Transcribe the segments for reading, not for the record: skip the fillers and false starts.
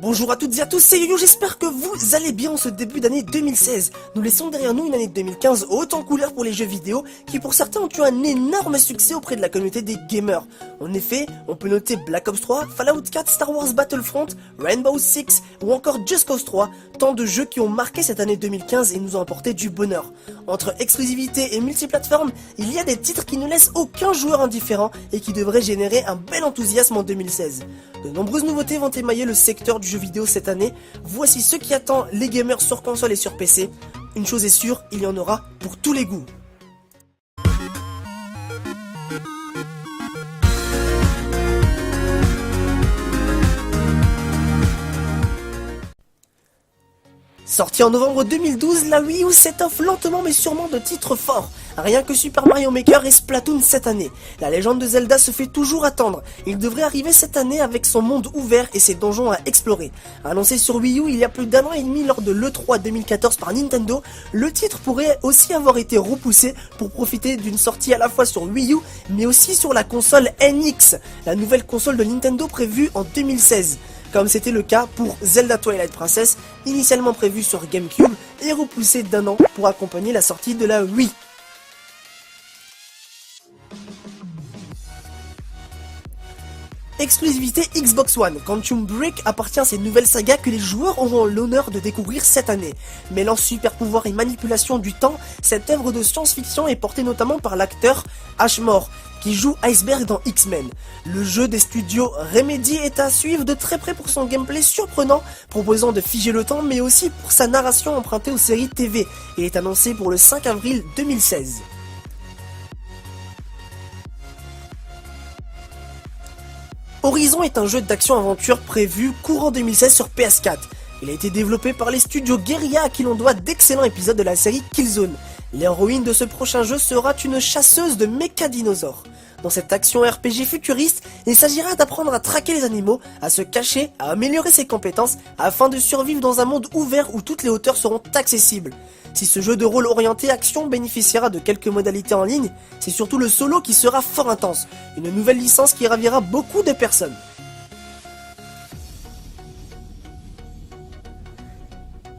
Bonjour à toutes et à tous, c'est YoYo, j'espère que vous allez bien en ce début d'année 2016. Nous laissons derrière nous une année 2015 haute en couleurs pour les jeux vidéo, qui pour certains ont eu un énorme succès auprès de la communauté des gamers. En effet, on peut noter Black Ops 3, Fallout 4, Star Wars Battlefront, Rainbow Six ou encore Just Cause 3, tant de jeux qui ont marqué cette année 2015 et nous ont apporté du bonheur. Entre exclusivité et multiplateforme, il y a des titres qui ne laissent aucun joueur indifférent et qui devraient générer un bel enthousiasme en 2016. De nombreuses nouveautés vont émailler le secteur du jeu vidéo cette année. Voici ce qui attend les gamers sur console et sur PC. Une chose est sûre, il y en aura pour tous les goûts. Sortie en novembre 2012, la Wii U s'étoffe lentement mais sûrement de titres forts. Rien que Super Mario Maker et Splatoon cette année. La légende de Zelda se fait toujours attendre. Il devrait arriver cette année avec son monde ouvert et ses donjons à explorer. Annoncé sur Wii U il y a plus d'1 an et demi lors de l'E3 2014 par Nintendo, le titre pourrait aussi avoir été repoussé pour profiter d'une sortie à la fois sur Wii U mais aussi sur la console NX, la nouvelle console de Nintendo prévue en 2016. Comme c'était le cas pour Zelda Twilight Princess, initialement prévu sur GameCube et repoussé d'1 an pour accompagner la sortie de la Wii. Exclusivité Xbox One, Quantum Break appartient à ces nouvelles sagas que les joueurs auront l'honneur de découvrir cette année. Mêlant super pouvoir et manipulation du temps, cette œuvre de science-fiction est portée notamment par l'acteur Ashmore, qui joue Iceberg dans X-Men. Le jeu des studios Remedy est à suivre de très près pour son gameplay surprenant, proposant de figer le temps, mais aussi pour sa narration empruntée aux séries TV, et est annoncé pour le 5 avril 2016. Horizon est un jeu d'action-aventure prévu courant 2016 sur PS4. Il a été développé par les studios Guerrilla à qui l'on doit d'excellents épisodes de la série Killzone. L'héroïne de ce prochain jeu sera une chasseuse de méca-dinosaures. Dans cette action RPG futuriste, il s'agira d'apprendre à traquer les animaux, à se cacher, à améliorer ses compétences, afin de survivre dans un monde ouvert où toutes les hauteurs seront accessibles. Si ce jeu de rôle orienté action bénéficiera de quelques modalités en ligne, c'est surtout le solo qui sera fort intense, une nouvelle licence qui ravira beaucoup de personnes.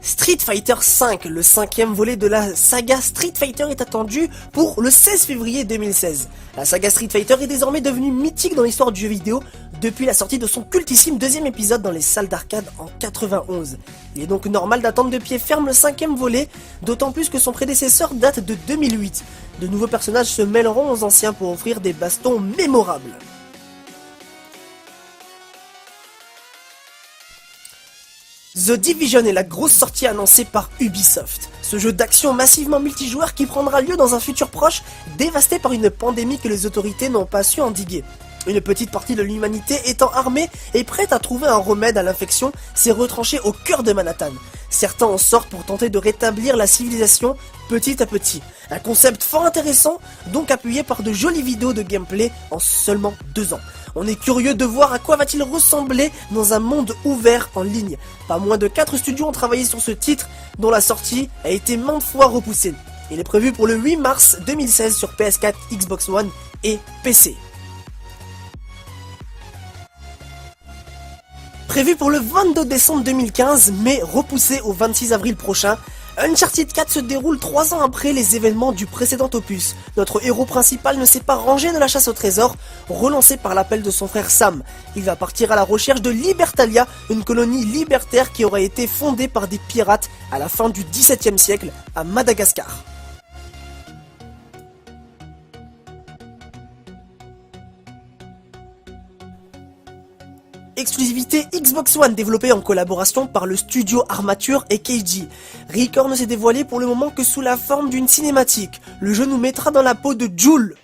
Street Fighter V, le 5e volet de la saga Street Fighter est attendu pour le 16 février 2016. La saga Street Fighter est désormais devenue mythique dans l'histoire du jeu vidéo depuis la sortie de son cultissime 2e épisode dans les salles d'arcade en 91. Il est donc normal d'attendre de pied ferme le 5e volet, d'autant plus que son prédécesseur date de 2008. De nouveaux personnages se mêleront aux anciens pour offrir des bastons mémorables. The Division est la grosse sortie annoncée par Ubisoft. Ce jeu d'action massivement multijoueur qui prendra lieu dans un futur proche, dévasté par une pandémie que les autorités n'ont pas su endiguer. Une petite partie de l'humanité étant armée et prête à trouver un remède à l'infection, s'est retranchée au cœur de Manhattan. Certains en sortent pour tenter de rétablir la civilisation petit à petit. Un concept fort intéressant, donc appuyé par de jolies vidéos de gameplay en seulement 2 ans. On est curieux de voir à quoi va-t-il ressembler dans un monde ouvert en ligne. Pas moins de 4 studios ont travaillé sur ce titre, dont la sortie a été maintes fois repoussée. Il est prévu pour le 8 mars 2016 sur PS4, Xbox One et PC. Prévu pour le 22 décembre 2015, mais repoussé au 26 avril prochain, Uncharted 4 se déroule 3 ans après les événements du précédent opus. Notre héros principal ne s'est pas rangé de la chasse au trésor, relancé par l'appel de son frère Sam. Il va partir à la recherche de Libertalia, une colonie libertaire qui aurait été fondée par des pirates à la fin du XVIIe siècle à Madagascar. Exclusivité Xbox One développée en collaboration par le studio Armature et Keiji. Record ne s'est dévoilé pour le moment que sous la forme d'une cinématique. Le jeu nous mettra dans la peau de Joule.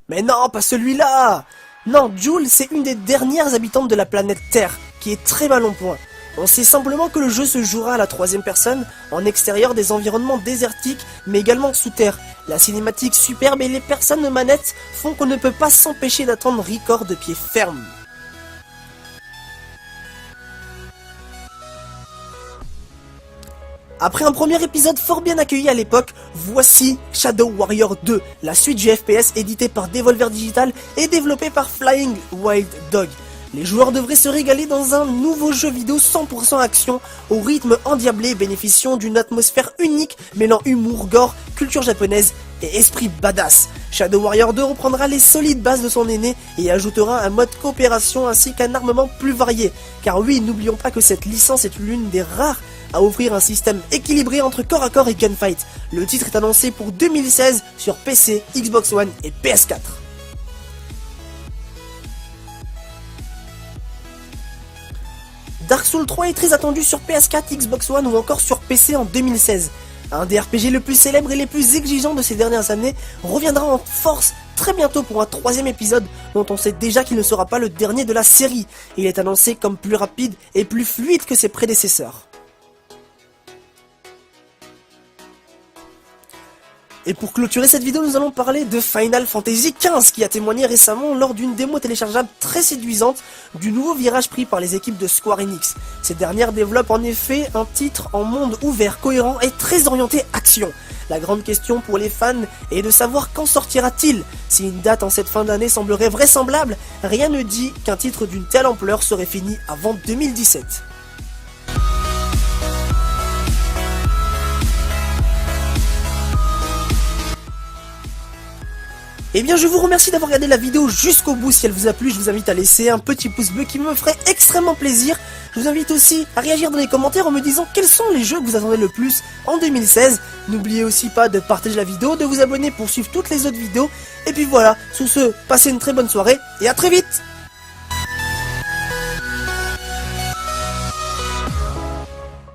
Mais non, pas celui-là. Non, Joule, c'est une des dernières habitantes de la planète Terre, qui est très mal en point. On sait simplement que le jeu se jouera à la 3e personne, en extérieur des environnements désertiques, mais également sous terre. La cinématique superbe et les personnes manettes font qu'on ne peut pas s'empêcher d'attendre Record de pied ferme. Après un premier épisode fort bien accueilli à l'époque, voici Shadow Warrior 2, la suite du FPS édité par Devolver Digital et développé par Flying Wild Dog. Les joueurs devraient se régaler dans un nouveau jeu vidéo 100% action, au rythme endiablé bénéficiant d'une atmosphère unique mêlant humour, gore, culture japonaise et esprit badass. Shadow Warrior 2 reprendra les solides bases de son aîné et ajoutera un mode coopération ainsi qu'un armement plus varié. Car oui, n'oublions pas que cette licence est l'une des rares à offrir un système équilibré entre corps à corps et gunfight. Le titre est annoncé pour 2016 sur PC, Xbox One et PS4. Dark Souls 3 est très attendu sur PS4, Xbox One ou encore sur PC en 2016. Un des RPG les plus célèbres et les plus exigeants de ces dernières années reviendra en force très bientôt pour un 3e épisode dont on sait déjà qu'il ne sera pas le dernier de la série. Il est annoncé comme plus rapide et plus fluide que ses prédécesseurs. Et pour clôturer cette vidéo, nous allons parler de Final Fantasy XV qui a témoigné récemment lors d'une démo téléchargeable très séduisante du nouveau virage pris par les équipes de Square Enix. Ces dernières développent en effet un titre en monde ouvert, cohérent et très orienté action. La grande question pour les fans est de savoir quand sortira-t-il. Si une date en cette fin d'année semblerait vraisemblable, rien ne dit qu'un titre d'une telle ampleur serait fini avant 2017. Eh bien je vous remercie d'avoir regardé la vidéo jusqu'au bout. Si elle vous a plu, je vous invite à laisser un petit pouce bleu qui me ferait extrêmement plaisir. Je vous invite aussi à réagir dans les commentaires en me disant quels sont les jeux que vous attendez le plus en 2016. N'oubliez aussi pas de partager la vidéo, de vous abonner pour suivre toutes les autres vidéos. Et puis voilà, sous ce, passez une très bonne soirée et à très vite.